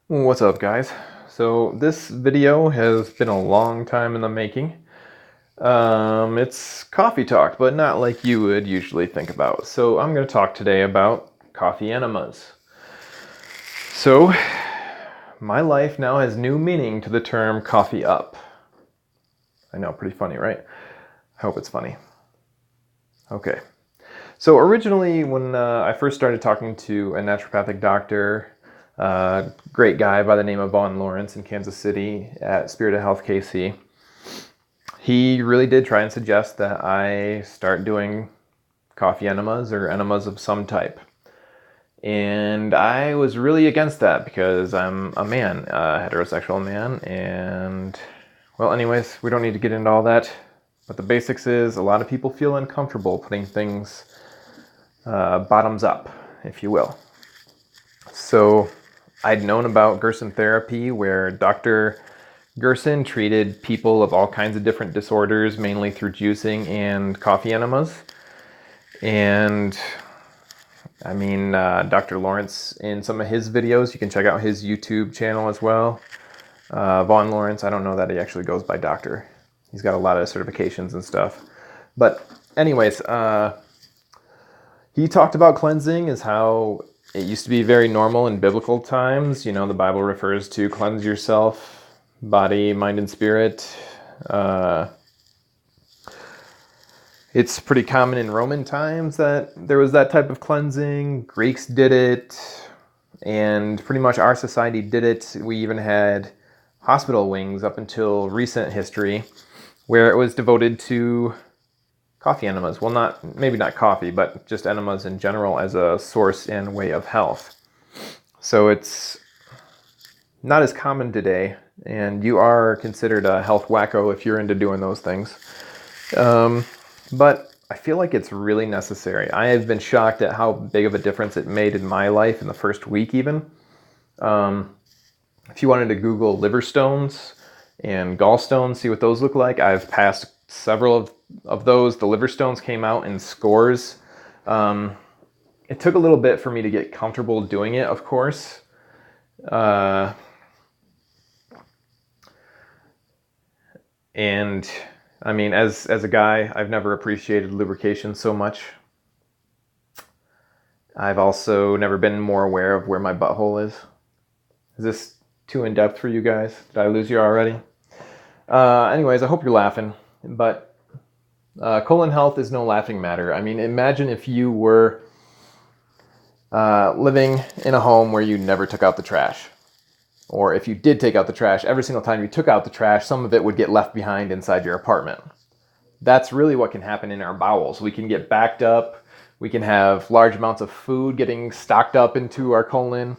What's up, guys? So this video has been a long time in the making. It's coffee talk, but not like you would usually think about. So I'm going to talk today about coffee enemas. So my life now has new meaning to the term coffee up. I know, pretty funny, right? I hope it's funny. Okay. So originally, when I first started talking to a naturopathic doctor, great guy by the name of Vaughn Lawrence in Kansas City at Spirit of Health KC, he really did try and suggest that I start doing coffee enemas or enemas of some type. And I was really against that because I'm a man, a heterosexual man, and well, anyways, we don't need to get into all that. But the basics is a lot of people feel uncomfortable putting things bottoms up, if you will. So I'd known about Gerson therapy, where Dr. Gerson treated people of all kinds of different disorders, mainly through juicing and coffee enemas. And I mean, Dr. Lawrence, in some of his videos, you can check out his YouTube channel as well. Vaughn Lawrence, I don't know that he actually goes by doctor. He's got a lot of certifications and stuff. But anyways, he talked about cleansing as how it used to be very normal in biblical times. You know, the Bible refers to cleanse yourself, body, mind, and spirit. It's pretty common in Roman times that there was that type of cleansing. Greeks did it, and pretty much our society did it. We even had hospital wings up until recent history where it was devoted to coffee enemas. Well, maybe not coffee, but just enemas in general as a source and way of health. So it's not as common today, and you are considered a health wacko if you're into doing those things. But I feel like it's really necessary. I have been shocked at how big of a difference it made in my life in the first week even. If you wanted to Google liver stones and gallstones, see what those look like, I've passed several of those. The liver stones came out in scores. It took a little bit for me to get comfortable doing it, of course. And I mean, as a guy, I've never appreciated lubrication so much. I've also never been more aware of where my butthole is. Is this too in-depth for you guys? Did I lose you already? Anyways, I hope you're laughing. But colon health is no laughing matter. I mean, imagine if you were living in a home where you never took out the trash. Or if you did take out the trash, every single time you took out the trash, some of it would get left behind inside your apartment. That's really what can happen in our bowels. We can get backed up. We can have large amounts of food getting stocked up into our colon,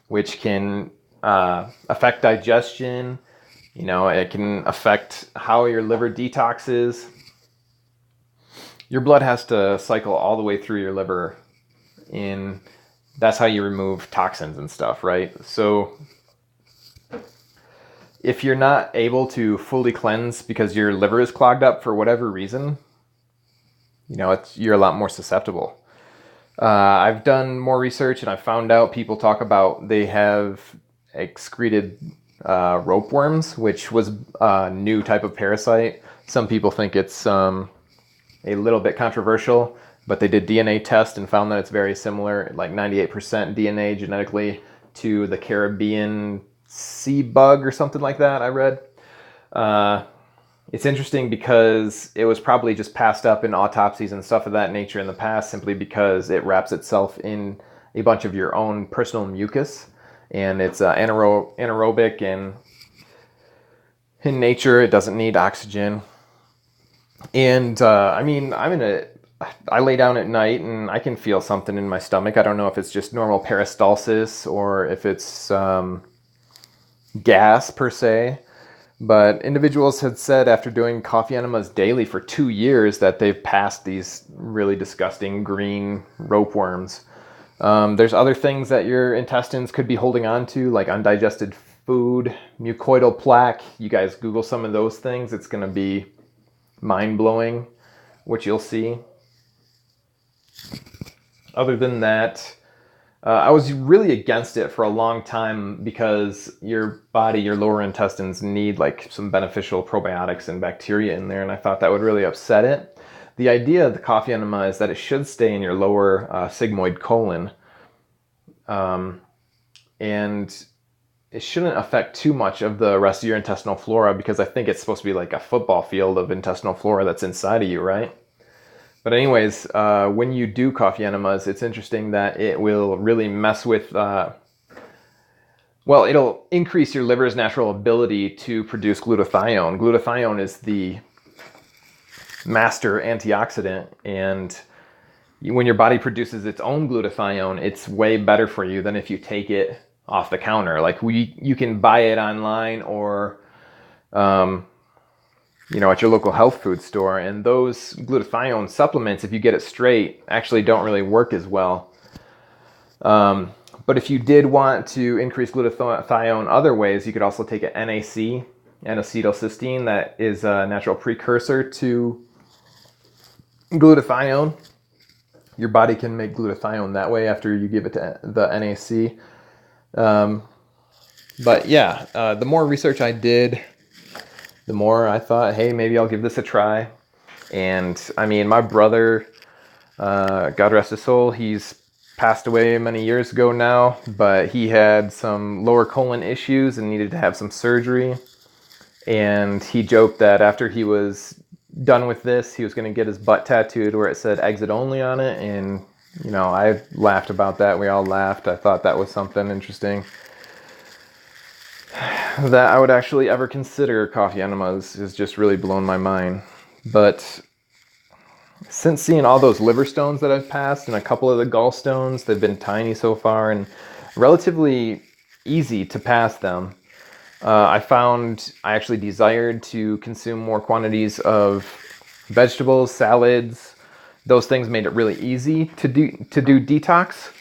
which can affect digestion. You know, it can affect how your liver detoxes. Your blood has to cycle all the way through your liver, and that's how you remove toxins and stuff, right? So if you're not able to fully cleanse because your liver is clogged up for whatever reason, you know, you're a lot more susceptible. I've done more research and I've found out people talk about they have excreted ropeworms, which was a new type of parasite. Some people think it's a little bit controversial, but they did DNA test and found that it's very similar, like 98% DNA genetically, to the Caribbean sea bug or something like that, I read. It's interesting because it was probably just passed up in autopsies and stuff of that nature in the past simply because it wraps itself in a bunch of your own personal mucus, and it's anaerobic, and in nature it doesn't need oxygen. And I mean, I lay down at night and I can feel something in my stomach. I don't know if it's just normal peristalsis or if it's gas per se, but individuals had said after doing coffee enemas daily for 2 years that they've passed these really disgusting green ropeworms. There's other things that your intestines could be holding on to, like undigested food, mucoidal plaque. You guys Google some of those things. It's going to be mind-blowing what you'll see. Other than that, I was really against it for a long time because your body, your lower intestines need like some beneficial probiotics and bacteria in there, and I thought that would really upset it. The idea of the coffee enema is that it should stay in your lower sigmoid colon, and it shouldn't affect too much of the rest of your intestinal flora, because I think it's supposed to be like a football field of intestinal flora that's inside of you, right? But anyways, when you do coffee enemas, it's interesting that it will really mess with, well, it'll increase your liver's natural ability to produce glutathione. Glutathione is the master antioxidant, and when your body produces its own glutathione, it's way better for you than if you take it off the counter. Like you can buy it online or at your local health food store, and those glutathione supplements, if you get it straight, actually don't really work as well. But if you did want to increase glutathione other ways, you could also take an NAC, N-acetylcysteine, that is a natural precursor to glutathione. Your body can make glutathione that way after you give it to the NAC. But yeah, the more research I did, the more I thought, hey, maybe I'll give this a try. And I mean, my brother, God rest his soul, he's passed away many years ago now, but he had some lower colon issues and needed to have some surgery. And he joked that after he was done with this, he was going to get his butt tattooed where it said exit only on it. And, I laughed about that. We all laughed. I thought that was something interesting. That I would actually ever consider coffee enemas is just really blown my mind. But since seeing all those liver stones that I've passed and a couple of the gallstones, they've been tiny so far and relatively easy to pass them. I found I actually desired to consume more quantities of vegetables, salads. Those things made it really easy to do detox.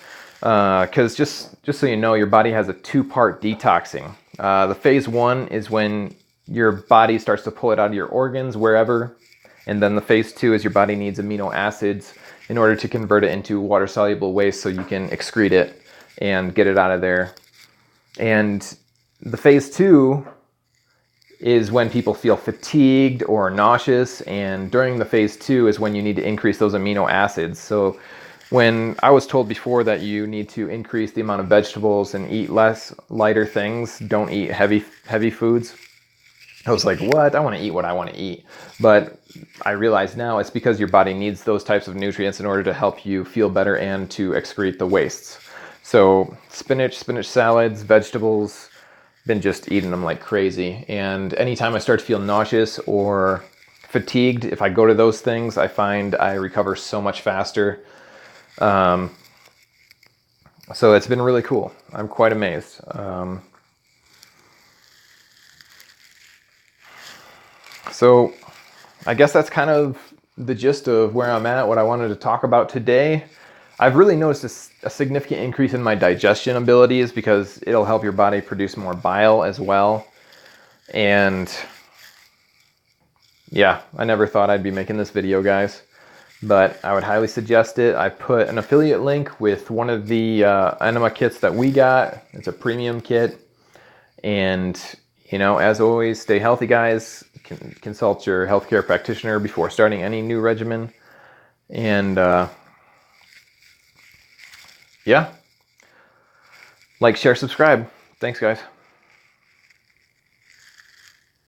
Because just so you know, your body has a two-part detoxing. The phase one is when your body starts to pull it out of your organs, wherever. And then the phase two is your body needs amino acids in order to convert it into water-soluble waste so you can excrete it and get it out of there. And the phase two is when people feel fatigued or nauseous. And during the phase two is when you need to increase those amino acids. So when I was told before that you need to increase the amount of vegetables and eat less lighter things, don't eat heavy foods, I was like, what? I want to eat what I want to eat. But I realize now it's because your body needs those types of nutrients in order to help you feel better and to excrete the wastes. So spinach salads, vegetables, been just eating them like crazy. And anytime I start to feel nauseous or fatigued, if I go to those things, I find I recover so much faster. So it's been really cool. I'm quite amazed. So I guess that's kind of the gist of where I'm at, what I wanted to talk about today. I've really noticed a significant increase in my digestion abilities because it'll help your body produce more bile as well. And yeah, I never thought I'd be making this video, guys, but I would highly suggest it. I put an affiliate link with one of the enema kits that we got. It's a premium kit. And, as always, stay healthy, guys. Consult your healthcare practitioner before starting any new regimen. And yeah, like, share, subscribe. Thanks, guys.